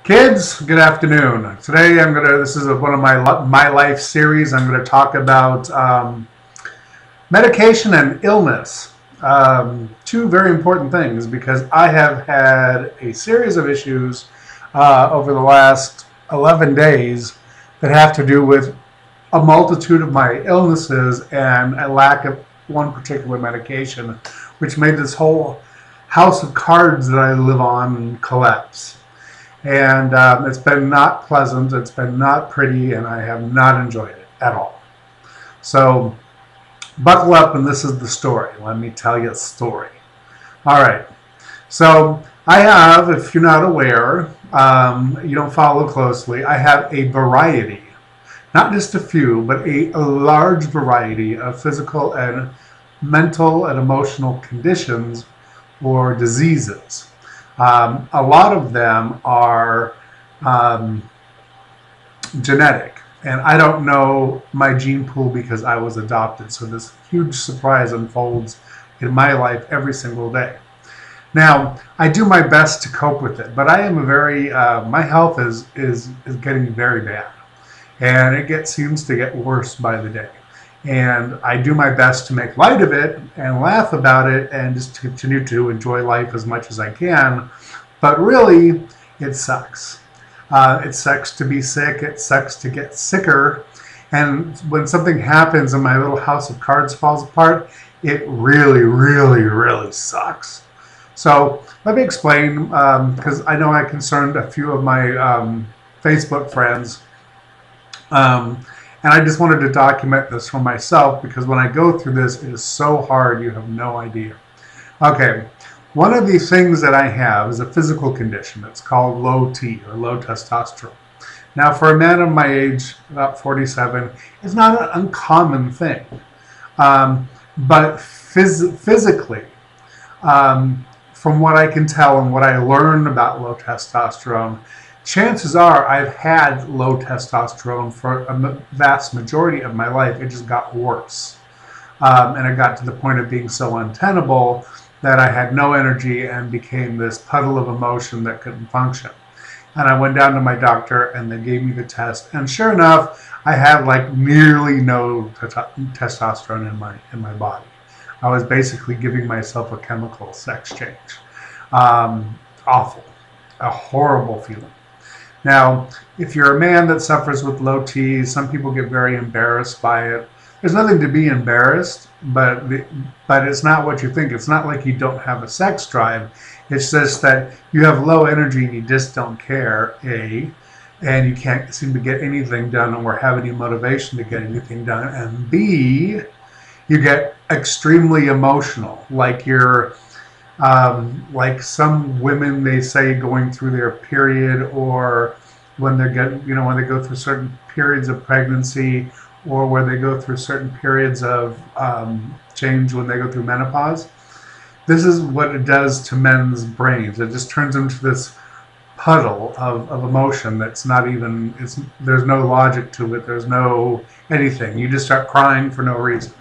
Kids, good afternoon. Today this is one of my life series. I'm gonna talk about medication and illness. Two very important things because I have had a series of issues over the last 11 days that have to do with a multitude of my illnesses and a lack of one particular medication, which made this whole house of cards that I live on collapse. And it's been not pleasant, it's been not pretty, and I have not enjoyed it at all. So buckle up, and this is the story. Let me tell you a story. All right. So I have, if you're not aware, you don't follow closely, I have a variety, not just a few, but a large variety of physical and mental and emotional conditions or diseases. A lot of them are genetic, and I don't know my gene pool because I was adopted, so this huge surprise unfolds in my life every single day. Now, I do my best to cope with it, but I am my health is getting very bad, and it seems to get worse by the day. And I do my best to make light of it and laugh about it and just continue to enjoy life as much as I can. But really, it sucks. It sucks to be sick. It sucks to get sicker. And when something happens and my little house of cards falls apart, it really, really, really sucks. So let me explain, because I know I concerned a few of my Facebook friends. And I just wanted to document this for myself because when I go through this, it is so hard, you have no idea. Okay, one of the things that I have is a physical condition. It's called low T, or low testosterone. Now, for a man of my age, about 47, it's not an uncommon thing. But physically, from what I can tell and what I learned about low testosterone, chances are I've had low testosterone for a vast majority of my life. It just got worse. And it got to the point of being so untenable that I had no energy and became this puddle of emotion that couldn't function. And I went down to my doctor and they gave me the test. And sure enough, I had like nearly no testosterone in my body. I was basically giving myself a chemical sex change. Awful. A horrible feeling. Now, if you're a man that suffers with low T, some people get very embarrassed by it. There's nothing to be embarrassed, but it's not what you think. It's not like you don't have a sex drive. It's just that you have low energy and you just don't care, A, and you can't seem to get anything done or have any motivation to get anything done, and B, you get extremely emotional, like you're like some women, they say, going through their period, or when they when they go through certain periods of pregnancy, or where they go through certain periods of change when they go through menopause. This is what it does to men's brains. It just turns into this puddle of emotion that's not even, there's no logic to it. There's no anything. You just start crying for no reason.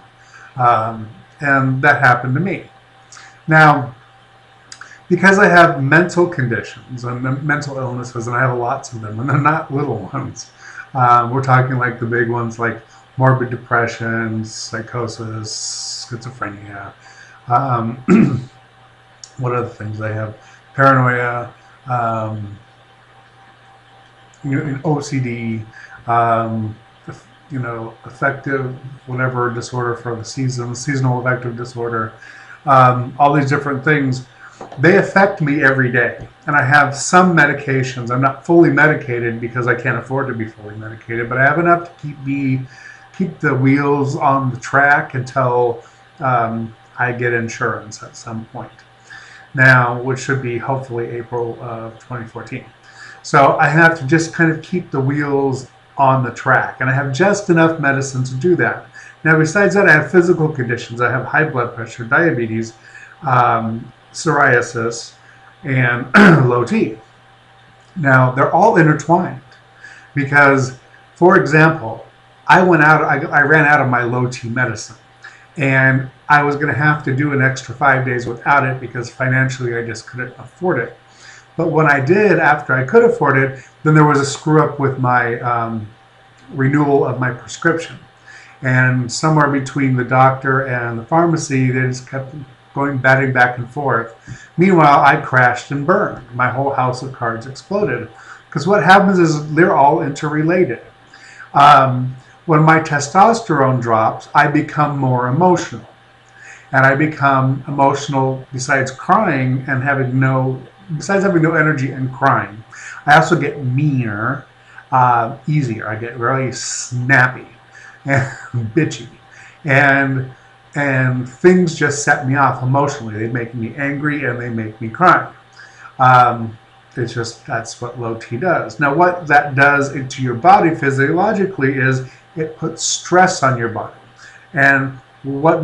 And that happened to me. Now, because I have mental conditions and mental illnesses, and I have lots of them, and they're not little ones. We're talking like the big ones, like morbid depression, psychosis, schizophrenia. What other things I have? Paranoia, OCD, affective, whatever disorder for the season, seasonal affective disorder. All these different things. They affect me every day, and I have some medications. I'm not fully medicated because I can't afford to be fully medicated, but I have enough to keep the wheels on the track until I get insurance at some point. Now, which should be hopefully April of 2014. So I have to just kind of keep the wheels on the track, and I have just enough medicine to do that. Now, besides that, I have physical conditions. I have high blood pressure, diabetes, psoriasis, and low T. Now, they're all intertwined because, for example, I ran out of my low T medicine, and I was going to have to do an extra 5 days without it because financially I just couldn't afford it. But when I did, after I could afford it, then there was a screw up with my renewal of my prescription. And somewhere between the doctor and the pharmacy, they just kept going batting back and forth. Meanwhile, I crashed and burned. My whole house of cards exploded. Because what happens is they're all interrelated. When my testosterone drops, I become more emotional. And I become emotional besides crying and besides having no energy and crying. I also get meaner, easier. I get really snappy and bitchy. And things just set me off emotionally. They make me angry and they make me cry. That's what low T does. Now, what that does into your body physiologically is it puts stress on your body. And what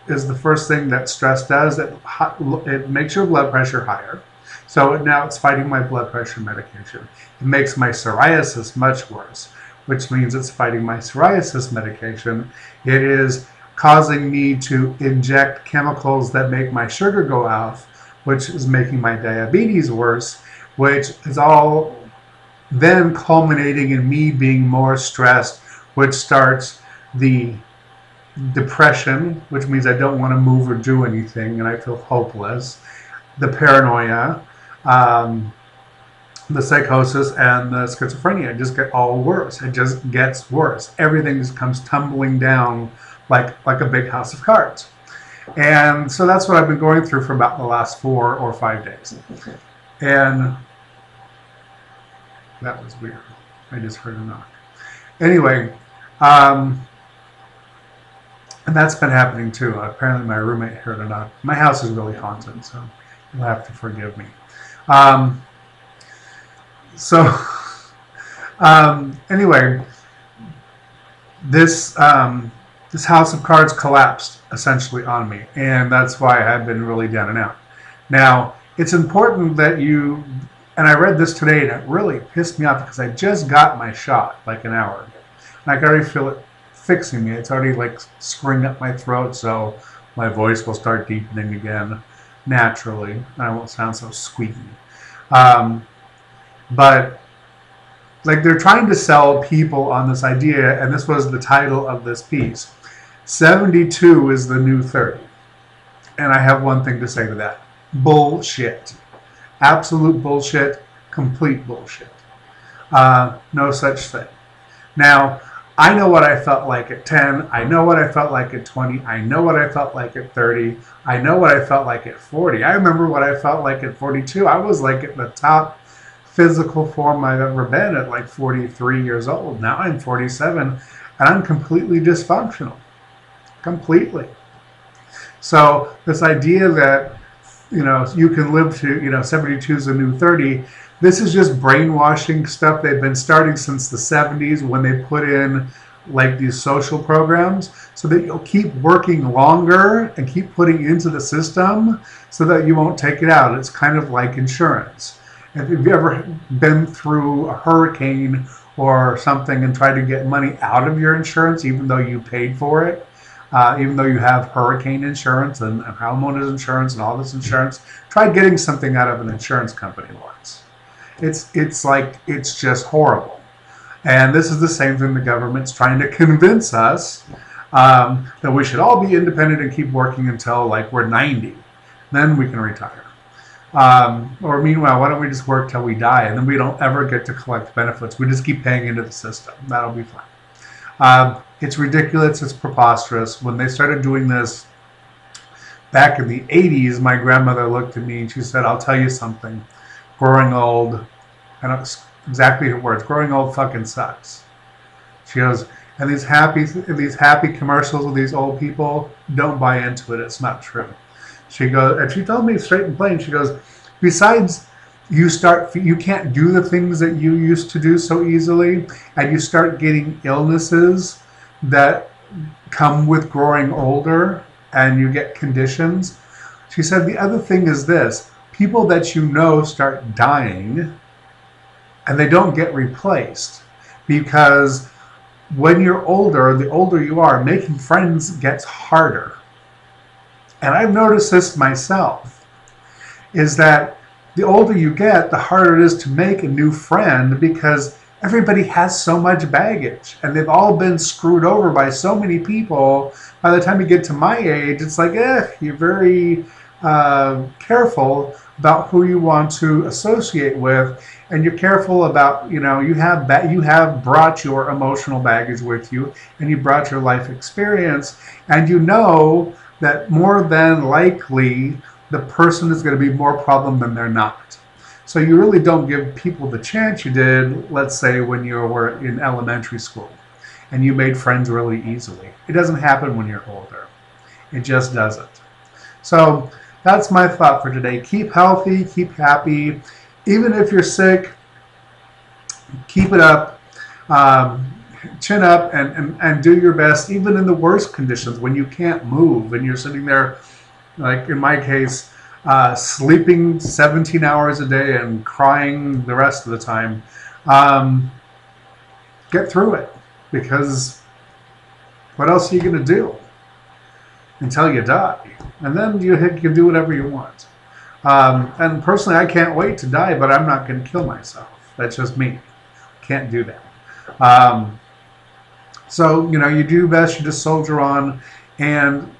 is the first thing that stress does? It makes your blood pressure higher. So now it's fighting my blood pressure medication. It makes my psoriasis much worse, which means it's fighting my psoriasis medication. It is causing me to inject chemicals that make my sugar go off, which is making my diabetes worse, which is all then culminating in me being more stressed, which starts the depression, which means I don't want to move or do anything and I feel hopeless, the paranoia, the psychosis, and the schizophrenia just get all worse. It just gets worse. Everything just comes tumbling down like a big house of cards. And so that's what I've been going through for about the last 4 or 5 days. And that was weird. I just heard a knock. Anyway, and that's been happening too. Apparently my roommate heard a knock. My house is really haunted, so you'll have to forgive me. Anyway, this house of cards collapsed essentially on me, and that's why I've been really down and out. Now, it's important that and I read this today and it really pissed me off because I just got my shot like an hour ago. And I can already feel it fixing me. It's already like screwing up my throat, so my voice will start deepening again naturally, and I won't sound so squeaky. But like they're trying to sell people on this idea, and this was the title of this piece. 72 is the new 30. And I have one thing to say to that. Bullshit. Absolute bullshit. Complete bullshit. No such thing. Now, I know what I felt like at 10. I know what I felt like at 20. I know what I felt like at 30. I know what I felt like at 40. I remember what I felt like at 42. I was like at the top physical form I've ever been at like 43 years old. Now I'm 47 and I'm completely dysfunctional. Completely. So this idea that, you can live to, 72 is a new 30, this is just brainwashing stuff they've been starting since the 70s when they put in like these social programs so that you'll keep working longer and keep putting into the system so that you won't take it out. It's kind of like insurance. If you've ever been through a hurricane or something and tried to get money out of your insurance even though you paid for it, even though you have hurricane insurance and homeowners insurance and all this insurance, try getting something out of an insurance company once. It's just horrible. And this is the same thing the government's trying to convince us that we should all be independent and keep working until like we're 90. Then we can retire. Or meanwhile, why don't we just work till we die and then we don't ever get to collect benefits. We just keep paying into the system. That'll be fine. It's ridiculous. It's preposterous. When they started doing this back in the 80s, my grandmother looked at me and she said, I'll tell you something. Growing old, I don't know exactly her words, growing old fucking sucks. She goes, and these happy commercials with these old people, don't buy into it. It's not true. She goes, and she told me straight and plain, she goes, besides you can't do the things that you used to do so easily, and you start getting illnesses that come with growing older, and you get conditions. She said the other thing is this, people that you know start dying, and they don't get replaced, because when you're older, the older you are, making friends gets harder. And I've noticed this myself, is that the older you get, the harder it is to make a new friend because everybody has so much baggage and they've all been screwed over by so many people. By the time you get to my age, it's like, you're very careful about who you want to associate with, and you're careful about, you have brought your emotional baggage with you, and you brought your life experience, and you know that more than likely the person is going to be more problem than they're not. So you really don't give people the chance you did, let's say, when you were in elementary school and you made friends really easily. It doesn't happen when you're older. It just doesn't. So that's my thought for today. Keep healthy, keep happy. Even if you're sick, keep it up. Chin up and do your best, even in the worst conditions when you can't move and you're sitting there, like in my case, sleeping 17 hours a day and crying the rest of the time. Get through it, because what else are you going to do until you die? And then you can do whatever you want. And personally, I can't wait to die, but I'm not going to kill myself. That's just me. Can't do that. So, you do best, you just soldier on and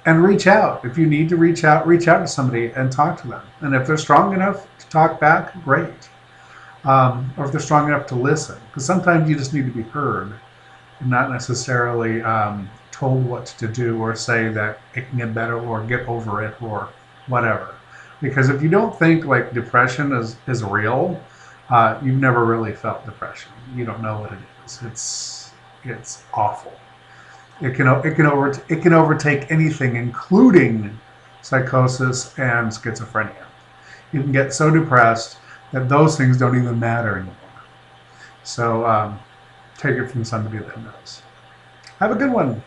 reach out. If you need to reach out to somebody and talk to them. And if they're strong enough to talk back, great. Or if they're strong enough to listen. Because sometimes you just need to be heard and not necessarily told what to do or say that it can get better or get over it or whatever. Because if you don't think like depression is real, you've never really felt depression. You don't know what it is. It's awful. It can overtake anything, including psychosis and schizophrenia. You can get so depressed that those things don't even matter anymore. So take it from somebody that knows. Have a good one.